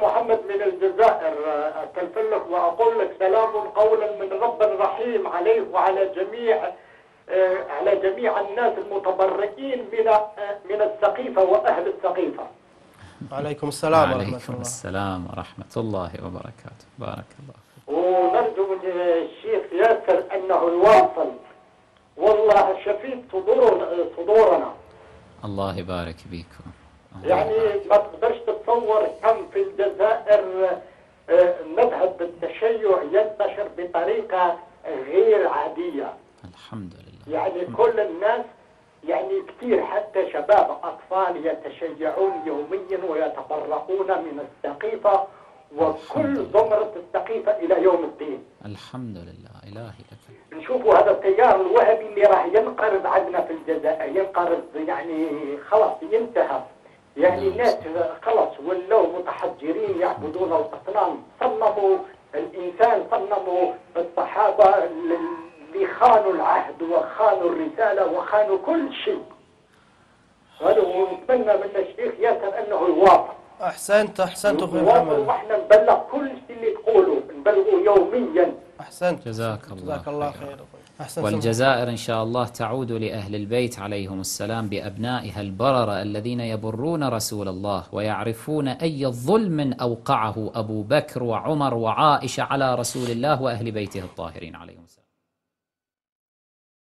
محمد من الجزائر، أتلفل لك وأقول لك سلام قولا من رب رحيم عليك وعلى جميع الناس المتبرئين من السقيفة وأهل السقيفة. وعليكم السلام ورحمة الله. وعليكم السلام ورحمة الله وبركاته. بارك الله فيك. ونرجو من الشيخ ياسر أنه يواصل، والله شفيت صدورنا. الله يبارك بيكم. يعني ما تقدرش تتصور كم في الجزائر مذهب التشيع ينتشر بطريقة غير عادية. الحمد لله. يعني كل الناس، يعني كثير حتى شباب أطفال يتشيعون يوميا ويتبرؤون من السقيفة وكل زمرة السقيفة إلى يوم الدين. الحمد لله. إلهي لك. نشوفوا هذا التيار الوهابي اللي راح ينقرض عندنا في الجزائر، ينقرض يعني خلاص ينتهى. يعني ناس خلاص ولوا متحجرين يعبدون الأصنام، صنموا الإنسان، صنموا الصحابة اللي خانوا العهد وخانوا الرسالة وخانوا كل شيء. ونتمنى من الشيخ ياسر أنه يوافق. أحسنت أخوي محمد. وإحنا نبلغ كل شيء اللي تقوله، نبلغه يوميا. أحسنت. جزاك الله خير. والجزائر إن شاء الله تعود لأهل البيت عليهم السلام بأبنائها البررة الذين يبرون رسول الله ويعرفون أي ظلم أوقعه أبو بكر وعمر وعائشة على رسول الله وأهل بيته الطاهرين عليهم السلام.